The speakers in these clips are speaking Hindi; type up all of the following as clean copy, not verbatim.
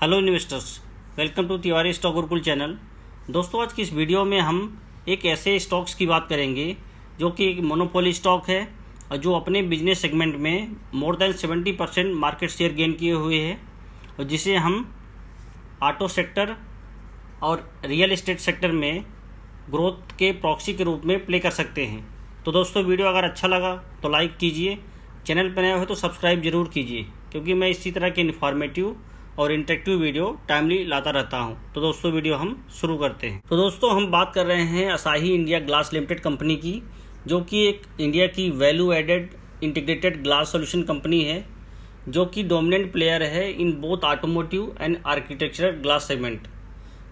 Hello investors, welcome to Tiwari stock Gurukul channel. दोस्तों, आज की इस वीडियो में हम एक ऐसे स्टॉक्स की बात करेंगे जो कि एक मोनोपोली स्टॉक है और जो अपने बिजनेस सेगमेंट में more than 70% market share gain किए हुए है और जिसे हम ऑटो सेक्टर और रियल एस्टेट सेक्टर में ग्रोथ के प्रॉक्सी के रूप में प्ले कर सकते हैं। तो दोस्तों, वीडियो अगर अच्छा लगा तो लाइक कीजिए, चैनल पर नए हो तो सब्सक्राइब जरूर कीजिए, क्योंकि मैं इसी तरह के इन्फॉर्मेटिव और इंटरेक्टिव वीडियो टाइमली लाता रहता हूं। तो दोस्तों, वीडियो हम शुरू करते हैं। तो दोस्तों, हम बात कर रहे हैं असाही इंडिया ग्लास लिमिटेड कंपनी की, जो कि एक इंडिया की value added integrated glass solution company है, जो कि डोमिनेंट प्लेयर है in both automotive and architectural glass segment.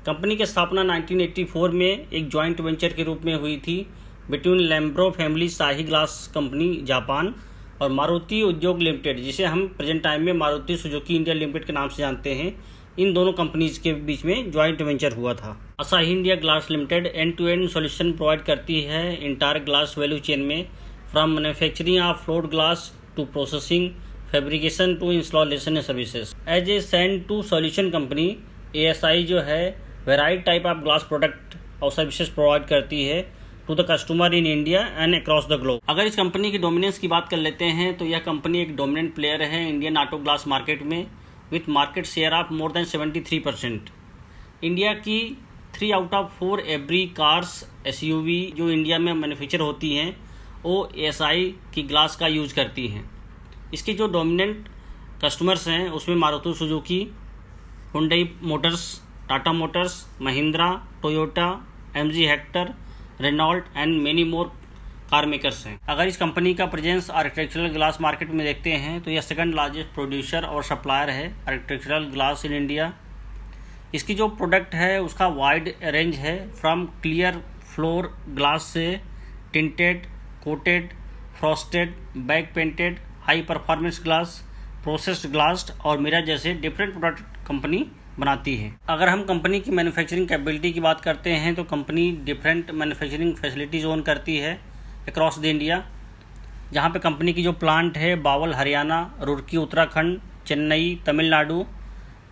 Company की स्थापना 1984 में एक जॉइंट वेंचर के रूप में हुई थी बिटवीन लैम्ब्रो फैमिली शाही ग्लास कंपनी जापान और मारुति उद्योग लिमिटेड, जिसे हम प्रेजेंट टाइम में मारुति सुजुकी इंडिया लिमिटेड के नाम से जानते हैं। इन दोनों कंपनीज के बीच में जॉइंट वेंचर हुआ था। Asahi India glass limited end to end solution provide करती है इंटायर ग्लास वैल्यू चेन में, from manufacturing of float glass to processing, fabrication to installation and services. As a send to solution company, ASI जो है variety type of glass product और सर्विसेज प्रोवाइड करती है to the customer in India and across the globe. अगर इस कंपनी की डोमिनेंस की बात कर लेते हैं तो यह कंपनी एक डोमिनेंट प्लेयर है इंडियन ऑटो ग्लास मार्केट में, with market share of more than 73%। India की 3 out of 4 every cars SUV जो इंडिया में मैन्युफैक्चर होती हैं वो ASI की ग्लास का यूज करती हैं। इसके जो डोमिनेंट कस्टमर्स हैं उसमें Maruti Suzuki, Hyundai Motors, Tata Motors, Mahindra, Toyota, MG Hector, Renault and many more car makers हैं। अगर इस कंपनी का प्रेजेंस आर्किटेक्चरल ग्लास मार्केट में देखते हैं तो यह सेकंड लार्जेस्ट प्रोड्यूसर और सप्लायर है आर्किटेक्चरल ग्लास इन इंडिया। इसकी जो प्रोडक्ट है उसका वाइड रेंज है, फ्रॉम क्लियर फ्लोर ग्लास से tinted, coated, frosted, back painted, high performance glass, processed glass और मिरर जैसे डिफरेंट प्रोडक्ट कंपनी बनाती है। अगर हम कंपनी की मैन्युफैक्चरिंग कैपेबिलिटी की बात करते हैं तो company different manufacturing facilities own करती है अक्रॉस द इंडिया, जहां पे कंपनी की जो प्लांट है Bawal Haryana, Roorkee Uttarakhand, Chennai Tamil Nadu,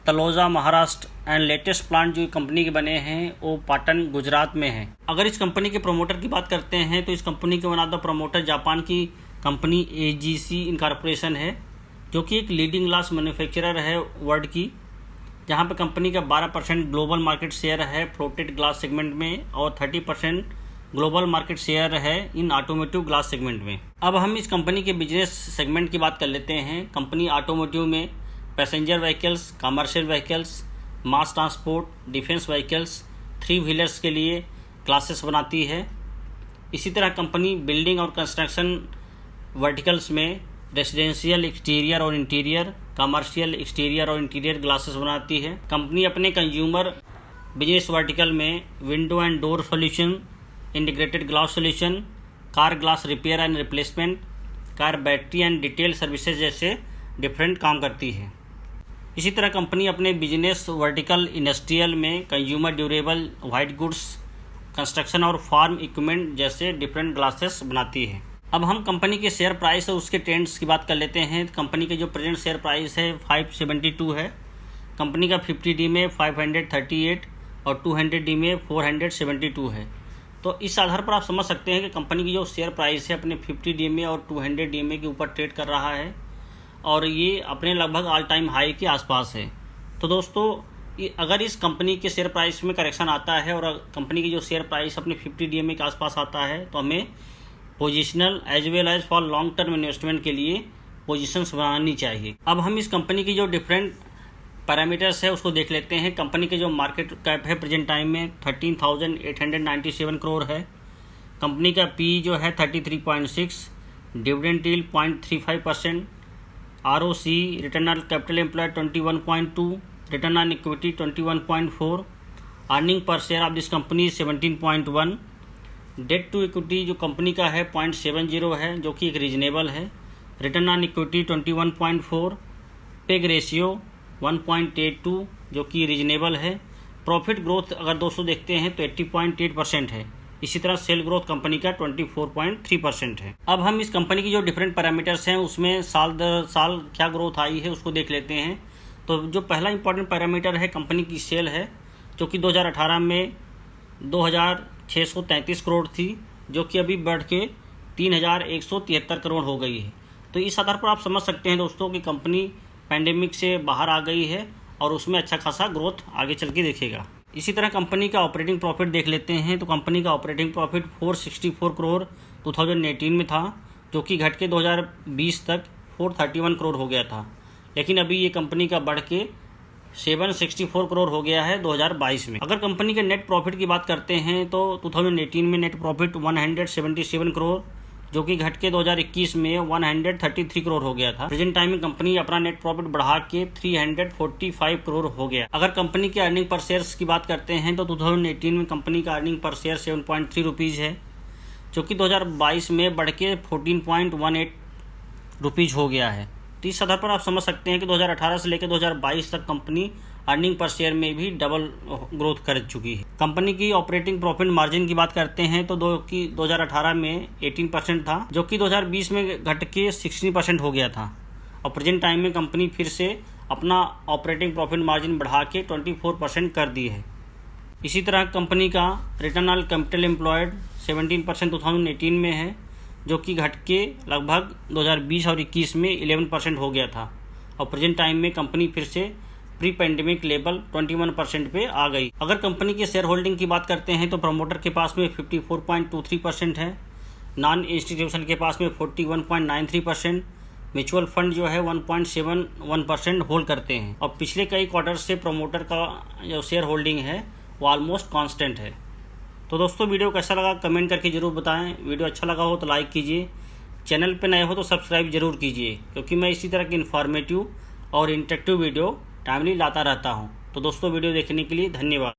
Taloja Maharashtra and latest plant जो कंपनी के बने हैं वो पाटन गुजरात में है। अगर इस कंपनी के प्रमोटर की बात करते हैं तो इस कंपनी के one of the promoter Japan की कंपनी AGC इनकॉर्पोरेशन है, जो कि एक लीडिंग ग्लास मैन्युफैक्चरर है वर्ल्ड की, जहाँ पे कंपनी का 12% ग्लोबल मार्केट शेयर है फ्लोटेड ग्लास सेगमेंट में और 30% ग्लोबल मार्केट शेयर है इन ऑटोमोटिव ग्लास सेगमेंट में। अब हम इस कंपनी के बिजनेस सेगमेंट की बात कर लेते हैं। कंपनी ऑटोमोटिव में passenger vehicles, commercial vehicles, mass transport, defence vehicles, 3 wheelers के लिए ग्लासेस बनाती है। इसी तरह कंपनी बिल्डिंग और कंस्ट्रक्शन वर्टिकल्स में रेसिडेंशियल एक्सटीरियर और इंटीरियर, कमर्शियल एक्सटीरियर और इंटीरियर ग्लासेस बनाती है। कंपनी अपने कंज्यूमर बिजनेस वर्टिकल में window and door solution, integrated glass solution, car glass repair and replacement, car battery and detail services जैसे डिफरेंट काम करती है। इसी तरह कंपनी अपने बिजनेस वर्टिकल इंडस्ट्रियल में consumer durable, white goods, construction और फार्म इक्विपमेंट जैसे डिफरेंट ग्लासेस बनाती है। अब हम कंपनी के शेयर प्राइस और उसके ट्रेंड्स की बात कर लेते हैं। कंपनी के जो प्रेजेंट शेयर प्राइस है 572 है। कंपनी का 50D में 538 और 200D में 472 है। तो इस आधार पर आप समझ सकते हैं कि कंपनी की जो शेयर प्राइस है अपने 50D में और 200D में के ऊपर ट्रेड कर रहा है और ये अपने लगभग ऑल टाइम हाई के आसपास है। तो दोस्तों, अगर इस कंपनी के शेयर प्राइस में करेक्शन आता है और कंपनी की जो शेयर प्राइस अपने 50D में के आसपास आता है तो हमें positional as well as for long term investment के लिए पोजीशंस बनानी चाहिए। अब हम इस कंपनी की जो डिफरेंट पैरामीटर्स है उसको देख लेते हैं। कंपनी के जो मार्केट कैप है प्रेजेंट टाइम में 13,897 करोड़ है। कंपनी का PE जो है 33.6, dividend yield 0.35%, ROC return on capital employed 21.2, return on equity 21.4, earning per share of this company 17.1, debt to equity जो कंपनी का है 0.70 है, जो कि एक रीजनेबल है, return on equity 21.4, PEG ratio 1.82 जो कि रीजनेबल है। प्रॉफिट ग्रोथ अगर दोस्तों देखते हैं तो 80.8% है। इसी तरह सेल ग्रोथ कंपनी का 24.3% है। अब हम इस कंपनी की जो डिफरेंट पैरामीटर्स हैं उसमें साल दर साल क्या ग्रोथ आई है उसको देख लेते हैं। तो जो पहला इंपॉर्टेंट पैरामीटर है कंपनी की सेल है, जो कि 2018 में 2633 करोड़ थी, जो कि अभी बढ़ के 3173 करोड़ हो गई है। तो इस आधार पर आप समझ सकते हैं दोस्तों कि कंपनी पैंडेमिक से बाहर आ गई है और उसमें अच्छा खासा ग्रोथ आगे चल के देखेगा। इसी तरह कंपनी का ऑपरेटिंग प्रॉफिट देख लेते हैं। तो कंपनी का ऑपरेटिंग प्रॉफिट 464 करोड़ 2018 में था, जो कि घट के 2020 तक 431 करोड़ हो गया था। लेकिन अभी ये कंपनी का बढ़ के 764 करोड़ हो गया है 2022 में। अगर कंपनी के नेट प्रॉफिट की बात करते हैं तो 2018 में नेट प्रॉफिट 177 करोड़, जो कि घट के 2021 में 133 करोड़ हो गया था। प्रेजेंट टाइम में कंपनी अपना नेट प्रॉफिट बढ़ा के 345 करोड़ हो गया। अगर कंपनी के अर्निंग पर शेयर की बात करते हैं तो 2018 में कंपनी का अर्निंग पर शेयर 7.3 रुपीज़ है, जो कि 2022 में बढ़ के 14.18 रुपीज़ हो गया है। तो इस आधार पर आप समझ सकते हैं कि 2018 से लेकर 2022 तक कंपनी अर्निंग पर शेयर में भी डबल ग्रोथ कर चुकी है। कंपनी की ऑपरेटिंग प्रॉफिट मार्जिन की बात करते हैं तो 2018 में 18% था, जो कि 2020 में घट के 16% हो गया था। और प्रेजेंट टाइम में कंपनी फिर से अपना ऑपरेटिंग प्रॉफिट मार्जिन बढ़ा के 24% कर दी है। इसी तरह कंपनी का रिटर्न ऑन कैपिटल एम्प्लॉयड 17% 2018 में है, जो कि घट के लगभग 2020 और 21 में 11% हो गया था। और प्रेजेंट टाइम में कंपनी फिर से प्री पैंडेमिक लेवल 21% पे आ गई। अगर कंपनी के शेयर होल्डिंग की बात करते हैं तो प्रमोटर के पास में 54.23% है, नॉन इंस्टीट्यूशन के पास में 41.93%, म्यूचुअल फंड जो है 1.71% होल्ड करते हैं। और पिछले कई क्वार्टर से प्रमोटर का जो शेयर होल्डिंग है वो ऑलमोस्ट कांस्टेंट है। तो दोस्तों वीडियो कैसा लगा कमेंट करके ज़रूर बताएं। वीडियो अच्छा लगा हो तो लाइक कीजिए, चैनल पे नए हो तो सब्सक्राइब जरूर कीजिए, क्योंकि मैं इसी तरह की इन्फॉर्मेटिव और इंटरेक्टिव वीडियो टाइमली लाता रहता हूं। तो दोस्तों वीडियो देखने के लिए धन्यवाद।